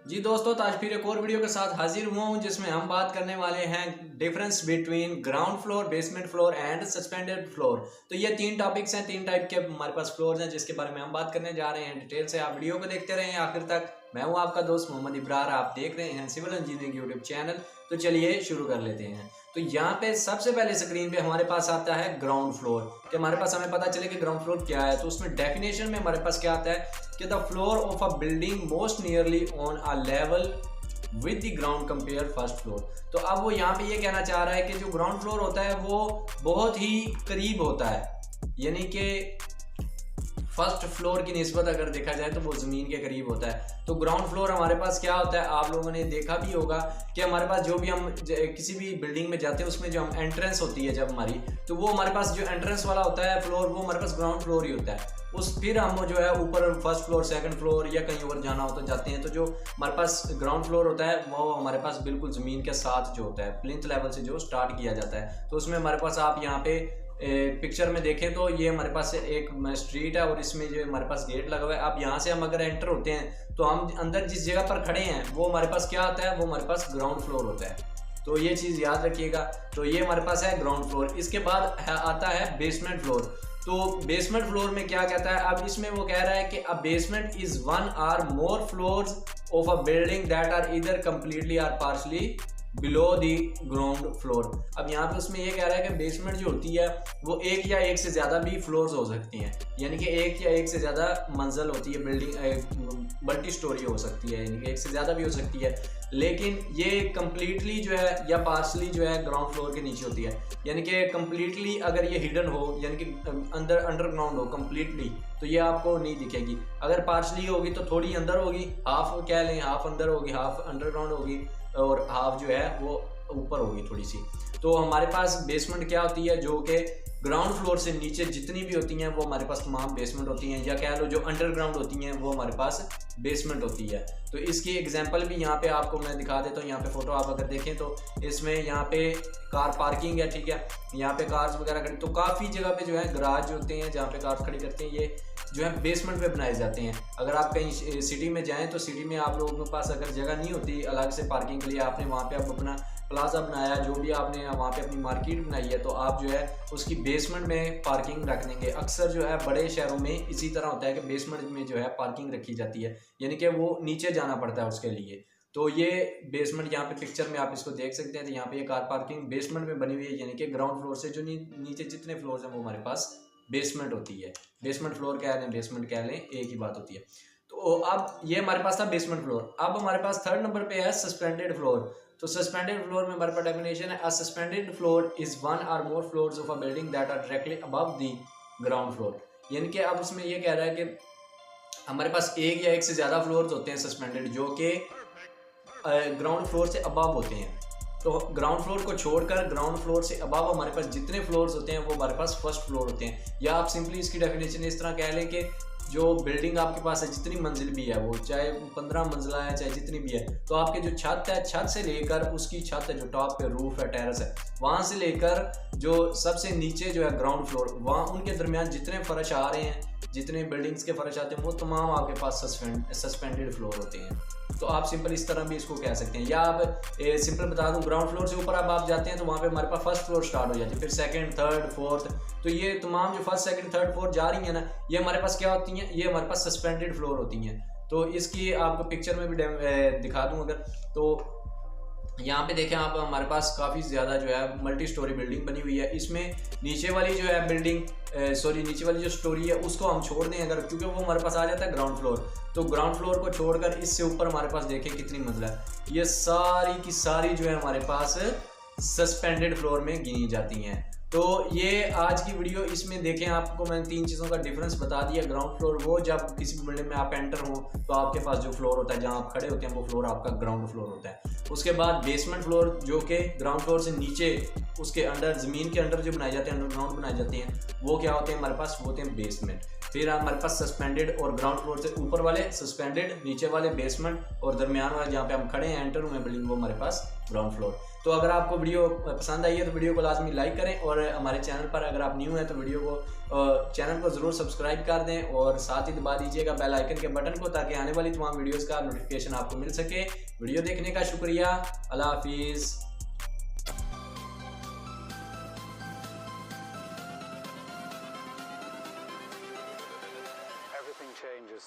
जी दोस्तों, तो आज फिर एक और वीडियो के साथ हाजिर हुआ हूँ जिसमें हम बात करने वाले हैं difference between ground floor, basement floor and suspended floor. तो ये तीन टॉपिक्स हैं, तीन टाइप के हमारे पास फ्लोर्स हैं जिसके बारे में हम बात करने जा रहे हैं। डिटेल से आप वीडियो को देखते रहें आखिर तक। मैं हूँ आपका दोस्त मोहम्मद इब्रार, आप देख रहे हैं सिविल इंजीनियरिंग यूट्यूब चैनल। तो चलिए शुरू कर लेते हैं। तो यहाँ पे सबसे पहले स्क्रीन पे हमारे पास आता है ग्राउंड फ्लोर, कि हमारे पास हमें पता चले कि ग्राउंड फ्लोर क्या है। तो उसमें डेफिनेशन में हमारे पास क्या आता है कि the floor of a building most nearly on a level with the ground compare first floor. तो अब वो यहाँ पे ये कहना चाह रहा है कि जो ग्राउंड फ्लोर होता है वो बहुत ही करीब होता है, यानी कि फर्स्ट फ्लोर की निस्बत अगर देखा जाए तो वो ज़मीन के करीब होता है। तो ग्राउंड फ्लोर हमारे पास क्या होता है, आप लोगों ने देखा भी होगा कि हमारे पास जो भी हम किसी भी बिल्डिंग में जाते हैं उसमें जो हम एंट्रेंस होती है जब हमारी, तो वो हमारे पास जो एंट्रेंस वाला होता है फ्लोर, वो हमारे पास ग्राउंड फ्लोर ही होता है। फिर हम जो है ऊपर फर्स्ट फ्लोर, सेकंड फ्लोर या कहीं और जाना हो तो जाते हैं। तो जो हमारे पास ग्राउंड फ्लोर होता है वो हमारे पास बिल्कुल ज़मीन के साथ जो होता है, प्लिंथ लेवल से जो स्टार्ट किया जाता है। तो उसमें हमारे पास आप यहाँ पे पिक्चर में देखें तो ये हमारे पास एक स्ट्रीट है और इसमें जो हमारे पास गेट लगा हुआ है। अब यहाँ से हम अगर एंटर होते हैं तो हम अंदर जिस जगह पर खड़े हैं वो हमारे पास क्या आता है, वो हमारे पास ग्राउंड फ्लोर होता है। तो ये चीज़ याद रखिएगा। तो ये हमारे पास है ग्राउंड फ्लोर। इसके बाद आता है बेसमेंट फ्लोर। तो बेसमेंट फ्लोर में क्या कहता है, अब इसमें वो कह रहा है कि a basement is one or more floors of a building that are either completely or partially below the ground floor. अब यहाँ पे उसमें ये कह रहा है कि बेसमेंट जो होती है वो एक या एक से ज़्यादा भी फ्लोर्स हो सकती हैं, यानी कि एक या एक से ज़्यादा मंजिल होती है बिल्डिंग, मल्टी स्टोरी हो सकती है, यानी कि एक से ज़्यादा भी हो सकती है। लेकिन ये कम्प्लीटली जो है या पार्शली जो है ग्राउंड फ्लोर के नीचे होती है, यानी कि कम्प्लीटली अगर ये हिडन हो, यानी कि अंदर अंडरग्राउंड हो कम्प्लीटली, तो ये आपको नहीं दिखेगी। अगर पार्शली होगी तो थोड़ी अंदर होगी, हाफ कह लें, हाफ अंदर होगी, हाफ अंडरग्राउंड होगी और हाफ जो है वो ऊपर होगी थोड़ी सी। तो हमारे पास बेसमेंट क्या होती है, जो कि ग्राउंड फ्लोर से नीचे जितनी भी होती हैं वो हमारे पास तमाम बेसमेंट होती हैं, या कह लो जो अंडरग्राउंड होती हैं वो हमारे पास बेसमेंट होती है। तो इसकी एग्जांपल भी यहाँ पे आपको मैं दिखा देता हूँ। यहाँ पे फोटो आप अगर देखें तो इसमें यहाँ पे कार पार्किंग है, ठीक है, यहाँ पे कार्स वगैरह खड़ी। तो काफ़ी जगह पे जो है गराज होते हैं जहाँ पे कार्स खड़ी करते हैं, ये जो है बेसमेंट पे बनाए जाते हैं। अगर आप कहीं सिटी में जाएं तो सिटी में आप लोगों के पास अगर जगह नहीं होती अलग से पार्किंग के लिए, आपने वहाँ पे आप अपना प्लाजा बनाया, जो भी आपने वहाँ पे अपनी मार्केट बनाई है, तो आप जो है उसकी बेसमेंट में पार्किंग रख देंगे। अक्सर जो है बड़े शहरों में इसी तरह होता है कि बेसमेंट में जो है पार्किंग रखी जाती है, यानी कि वो नीचे जाना पड़ता है उसके लिए। तो ये बेसमेंट यहाँ पे पिक्चर में आप इसको देख सकते हैं। तो यहाँ पे ये कार पार्किंग बेसमेंट में बनी हुई है, यानी कि ग्राउंड फ्लोर से जो नीचे जितने फ्लोर हैं वो हमारे पास बेसमेंट होती है। बेसमेंट फ्लोर कह लें, बेसमेंट कह लें, एक ही बात होती है। तो अब ये हमारे पास था बेसमेंट फ्लोर। अब हमारे पास थर्ड नंबर पे है सस्पेंडेड फ्लोर। तो सस्पेंडेड फ्लोर में हमारे पास डेफिनेशन है, a suspended floor is one or more floors of a building that are directly above the ground floor. यानी कि अब उसमें ये कह रहा है कि हमारे पास एक या एक से ज़्यादा फ्लोर्स होते हैं सस्पेंडेड, जो कि ग्राउंड फ्लोर से अबव होते हैं। तो ग्राउंड फ्लोर को छोड़कर ग्राउंड फ्लोर से अबव हमारे पास जितने फ्लोर्स होते हैं वो हमारे पास फर्स्ट फ्लोर होते हैं। या आप सिंपली इसकी डेफिनेशन इस तरह कह लें कि जो बिल्डिंग आपके पास है, जितनी मंजिल भी है, वो चाहे 15 मंजिला है चाहे जितनी भी है, तो आपके जो छत है, छत से लेकर उसकी छत है जो टॉप पे रूफ है, टेरेस है, वहाँ से लेकर जो सबसे नीचे जो है ग्राउंड फ्लोर, वहाँ उनके दरमियान जितने फर्श आ रहे हैं, जितने बिल्डिंग्स के फर्श आते हैं, वो तमाम आपके पास सस्पेंडेड फ्लोर होते हैं। तो आप सिंपल इस तरह भी इसको कह सकते हैं। या आप सिंपल बता दूं, ग्राउंड फ्लोर से ऊपर अब आप जाते हैं तो वहाँ पे हमारे पास फर्स्ट फ्लोर स्टार्ट हो जाती है, फिर सेकंड, थर्ड, फोर्थ। तो ये तमाम जो फर्स्ट, सेकंड, थर्ड, फोर्थ जा रही हैं ना, ये हमारे पास क्या होती हैं, ये हमारे पास सस्पेंडेड फ्लोर होती हैं। तो इसकी आपको पिक्चर में भी दिखा दूँ अगर, तो यहाँ पे देखें आप, हमारे पास काफ़ी ज़्यादा जो है मल्टी स्टोरी बिल्डिंग बनी हुई है। इसमें नीचे वाली जो है बिल्डिंग, नीचे वाली जो स्टोरी है उसको हम छोड़ दें अगर, क्योंकि वो हमारे पास आ जाता है ग्राउंड फ्लोर। तो ग्राउंड फ्लोर को छोड़कर इससे ऊपर हमारे पास देखें कितनी मंजिला है, ये सारी की सारी जो है हमारे पास सस्पेंडेड फ्लोर में गिनी जाती हैं। तो ये आज की वीडियो, इसमें देखें आपको मैंने तीन चीज़ों का डिफरेंस बता दिया। ग्राउंड फ्लोर वो जब किसी बिल्डिंग में आप एंटर हो तो आपके पास जो फ्लोर होता है जहाँ आप खड़े होते हैं वो फ्लोर आपका ग्राउंड फ्लोर होता है। उसके बाद बेसमेंट फ्लोर, जो कि ग्राउंड फ्लोर से नीचे उसके अंडर, ज़मीन के अंडर जो बनाए जाते हैं, अंडरग्राउंड बनाए जाते हैं, वो क्या होते हैं हमारे पास, वो होते हैं बेसमेंट। फिर हमारे पास सस्पेंडेड और ग्राउंड फ्लोर से ऊपर वाले सस्पेंडेड, नीचे वाले बेसमेंट, और दरमियान वाले जहाँ पे हम खड़े हैं एंटर हुए बिल्डिंग, वो हमारे पास ग्राउंड फ्लोर। तो अगर आपको वीडियो पसंद आई है तो वीडियो को लाजमी लाइक करें, और हमारे चैनल पर अगर आप न्यू हैं तो वीडियो को चैनल को ज़रूर सब्सक्राइब कर दें, और साथ ही दबा दीजिएगा बेल आइकन के बटन को, ताकि आने वाली तमाम वीडियोस का नोटिफिकेशन आपको मिल सके। वीडियो देखने का शुक्रिया। अल्लाह हाफिज़। Everything changes.